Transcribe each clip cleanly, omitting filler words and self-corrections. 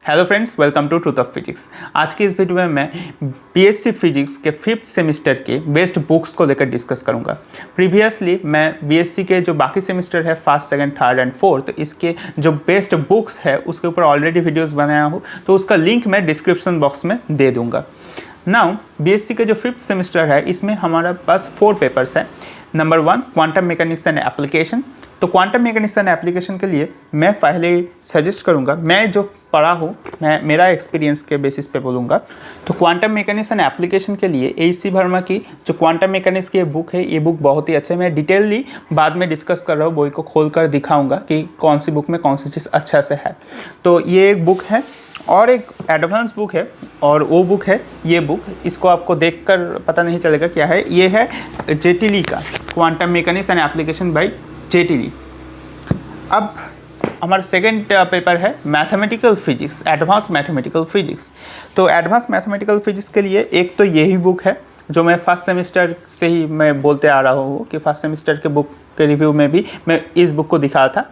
Hello friends, welcome to truth of physics. आज की इस वीडियो में मैं बीएससी फिजिक्स के 5th सेमेस्टर के बेस्ट बुक्स को लेकर डिस्कस करूंगा। प्रीवियसली मैं बीएससी के जो बाकी सेमेस्टर है first, second, third and fourth, इसके जो बेस्ट बुक्स है उसके ऊपर ऑलरेडी वीडियोस बनाया हूँ, तो उसका लिंक मैं डिस्क्रिप्शन बॉक्स में दे दूँगा। नाउ बीएससी के जो 5th सेमेस्टर है इसमें हमारे पास 4 पेपर्स है। Number 1 quantum mechanics and application. तो क्वांटम मैकेनिक्स एंड एप्लीकेशन के लिए मैं पहले सजेस्ट करूंगा, मैं जो पढ़ा हूँ मैं मेरा एक्सपीरियंस के बेसिस पे बोलूँगा। तो क्वांटम मैकेनिक्स एंड एप्लीकेशन के लिए AC वर्मा की जो क्वांटम मैकेनिक्स की बुक है, ये बुक बहुत ही अच्छा है। मैं डिटेलली बाद में डिस्कस कर रहा हूँ, बॉय को खोल कर दिखाऊँगा कि कौन सी बुक में कौन सी चीज़ अच्छा से है। तो ये एक बुक है और एक एडवांस बुक है, और वो बुक है ये बुक। इसको आपको देखकर पता नहीं चलेगा क्या है। ये है जेटिली का quantum mechanics and application by Zettili. अब हमारा सेकंड पेपर है mathematical physics, advance mathematical physics. तो एडवांस मैथमेटिकल फिजिक्स के लिए एक तो यही बुक है जो मैं फर्स्ट सेमेस्टर से ही मैं बोलते आ रहा हूँ कि फर्स्ट सेमेस्टर के बुक के रिव्यू में भी मैं इस बुक को दिखाया था।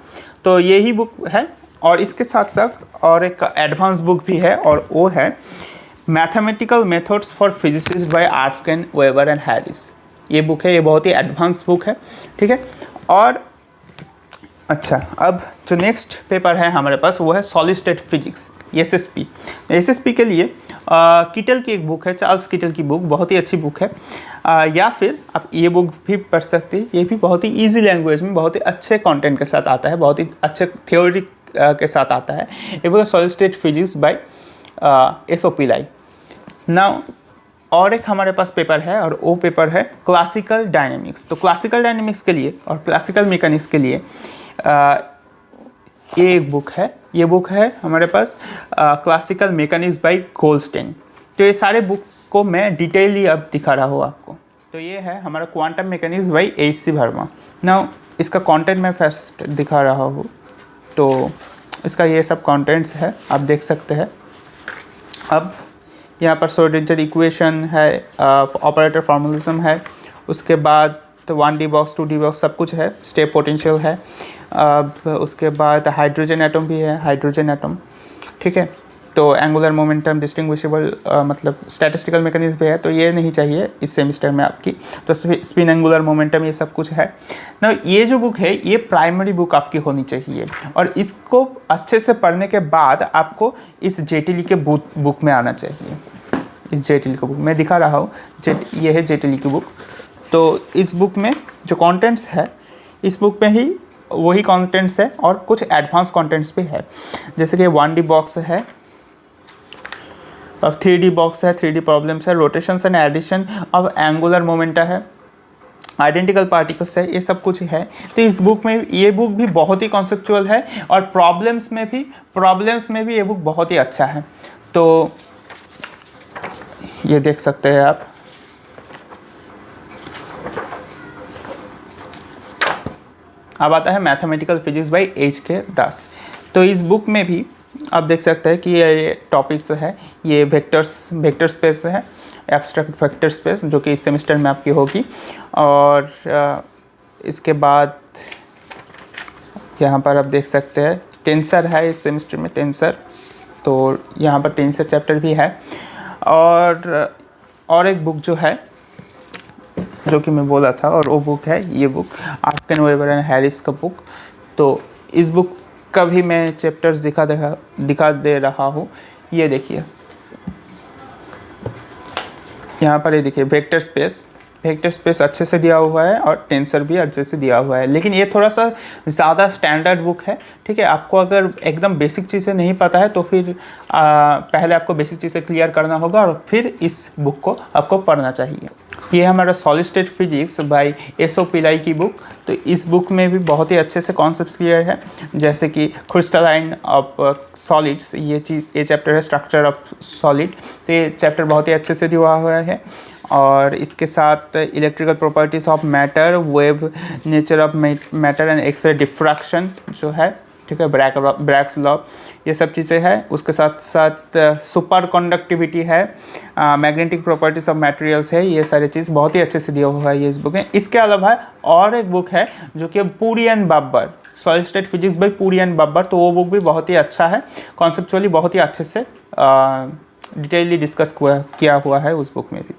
तो यही बुक है, और इसके साथ साथ और एक एडवांस बुक भी है, और वो है mathematical methods for physicist by Arfken, Weber and Harris. ये बुक है, ये बहुत ही एडवांस बुक है, ठीक है। और अच्छा, अब जो नेक्स्ट पेपर है हमारे पास वो है solid state physics, SSP। SSP के लिए किटल की एक बुक है, चार्ल्स किटल की बुक, बहुत ही अच्छी बुक है। या फिर आप ये बुक भी पढ़ सकते हैं। ये भी बहुत ही इजी लैंग्वेज में बहुत ही अच्छे कंटेंट के साथ आता है, बहुत ही अच्छे थ्योरी के साथ आता है। ये बुक है solid state physics bye SO पिलाई। नाउ और एक हमारे पास पेपर है, और वो पेपर है क्लासिकल डायनेमिक्स। तो क्लासिकल डायनेमिक्स के लिए और क्लासिकल मैकेनिक्स के लिए ये एक बुक है। ये बुक है हमारे पास क्लासिकल मैकेनिक्स बाय गोल्डस्टेन। तो ये सारे बुक को मैं डिटेयली अब दिखा रहा हूँ आपको। तो ये है हमारा quantum mechanics by HC Verma. Now इसका कंटेंट मैं फर्स्ट दिखा रहा हूँ। तो इसका ये सब कंटेंट्स है, आप देख सकते हैं। अब यहाँ पर श्रोडिंगर इक्वेशन है, ऑपरेटर फॉर्मूलिज्म है, उसके बाद तो 1D बॉक्स, 2D बॉक्स सब कुछ है, स्टेप पोटेंशियल है। अब उसके बाद हाइड्रोजन एटम भी है, हाइड्रोजन एटम, ठीक है। तो एंगुलर मोमेंटम, डिस्टिंग्विशेबल मतलब स्टैटिस्टिकल मैकेनिज्म भी है। तो ये नहीं चाहिए इस सेमिस्टर में आपकी। तो स्पिन एंगुलर मोमेंटम ये सब कुछ है ना। ये जो बुक है ये प्राइमरी बुक आपकी होनी चाहिए, और इसको अच्छे से पढ़ने के बाद आपको इस जेटिली के बुक में आना चाहिए। इस जेटिली की बुक मैं दिखा रहा हूँ, ये है जेटिली की बुक। तो इस बुक में जो कंटेंट्स है, इस बुक में ही वही कंटेंट्स है, और कुछ एडवांस कंटेंट्स भी है। जैसे कि 1D बॉक्स है, अब 3D बॉक्स है, 3D प्रॉब्लम्स है, रोटेशंस एंड एडिशन, अब एंगुलर मोमेंटा है, आइडेंटिकल पार्टिकल्स है, ये सब कुछ है। तो इस बुक में, ये बुक भी बहुत ही कॉन्सेप्चुअल है, और प्रॉब्लम्स में भी ये बुक बहुत ही अच्छा है। तो ये देख सकते हैं आप। अब आता है मैथमेटिकल फिजिक्स बाय HK दास। तो इस बुक में भी आप देख सकते हैं कि ये टॉपिक्स है, ये वेक्टर स्पेस है, एब्स्ट्रैक्ट वेक्टर स्पेस, जो कि इस सेमेस्टर में आपकी होगी। और इसके बाद यहाँ पर आप देख सकते हैं टेंसर है, इस सेमेस्टर में टेंसर। तो यहाँ पर टेंसर चैप्टर भी है। और एक बुक जो है, जो कि मैं बोला था, और वो बुक है ये बुक, आर्फकेन, वेबर एंड हैरिस का बुक। तो इस बुक का भी मैं चैप्टर्स दिखा दे रहा हूँ। ये देखिए, यहाँ पर ये देखिए वेक्टर स्पेस अच्छे से दिया हुआ है, और टेंसर भी अच्छे से दिया हुआ है। लेकिन ये थोड़ा सा ज़्यादा स्टैंडर्ड बुक है, ठीक है। आपको अगर एकदम बेसिक चीज़ें नहीं पता है तो फिर पहले आपको बेसिक चीज़ें क्लियर करना होगा, और फिर इस बुक को आपको पढ़ना चाहिए। ये हमारा solid state physics bye SO पिलाई की बुक। तो इस बुक में भी बहुत ही अच्छे से कॉन्सेप्ट्स क्लियर है, जैसे कि क्रिस्टलाइन ऑफ सॉलिड्स, ये चैप्टर है स्ट्रक्चर ऑफ सॉलिड। तो ये चैप्टर बहुत ही अच्छे से दिया हुआ है। और इसके साथ electrical properties of matter, wave nature of matter and X ray diffraction जो है, ठीक है, ब्रैग्स लॉ, ये सब चीज़ें हैं। उसके साथ साथ सुपर कंडक्टिविटी है, मैग्नेटिक प्रॉपर्टीज ऑफ मटेरियल्स है। ये सारी चीज़ बहुत ही अच्छे से दिया हुआ है ये इस बुक में। इसके अलावा और एक बुक है जो कि Puri and Babbar, solid state physics by Puri and Babbar, तो वो बुक भी बहुत ही अच्छा है, कॉन्सेप्चुअली बहुत ही अच्छे से डिटेलली डिस्कस किया हुआ है उस बुक में भी।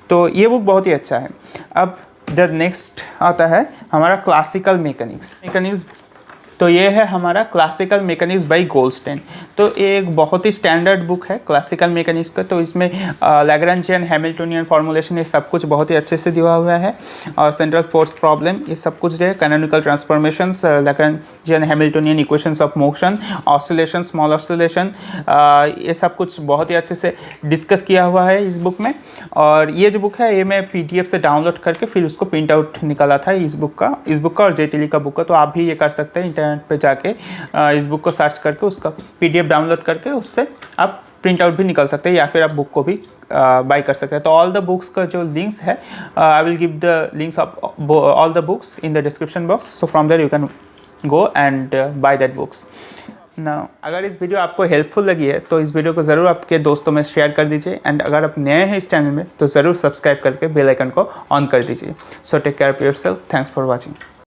तो ये बुक बहुत ही अच्छा है। अब जब नेक्स्ट आता है हमारा क्लासिकल मैकेनिक्स, तो ये है हमारा क्लासिकल मैकेनिक्स बाय गोल्डस्टेन। तो ये एक बहुत ही स्टैंडर्ड बुक है क्लासिकल मैकेनिक्स का। तो इसमें लैग्रेंजियन हैमिल्टनियन फॉर्मूलेशन ये सब कुछ बहुत ही अच्छे से दिया हुआ है, और सेंट्रल फोर्स प्रॉब्लम ये सब कुछ है, canonical transformations, Lagrangian Hamiltonian equations of motion, oscillation, small oscillation, ये सब कुछ बहुत ही अच्छे से डिस्कस किया हुआ है इस बुक में। और ये जो बुक है ये मैं PDF से डाउनलोड करके फिर उसको प्रिंट आउट निकाला था इस बुक का और जेटीली का बुक का। तो आप भी ये कर सकते हैं, इंटरनेट पे जाके इस बुक को सर्च करके उसका PDF डाउनलोड करके उससे आप प्रिंट आउट भी निकाल सकते हैं, या फिर आप बुक को भी बाय कर सकते हैं। तो ऑल द बुक्स का जो लिंक्स है, I will give the links of all the books in the description box, so from there you can go and buy that books. ना अगर इस वीडियो आपको हेल्पफुल लगी है तो इस वीडियो को ज़रूर आपके दोस्तों में शेयर कर दीजिए, एंड अगर आप नए हैं इस चैनल में तो ज़रूर सब्सक्राइब करके बेल आइकन को ऑन कर दीजिए। So take care of yourself, thanks for watching.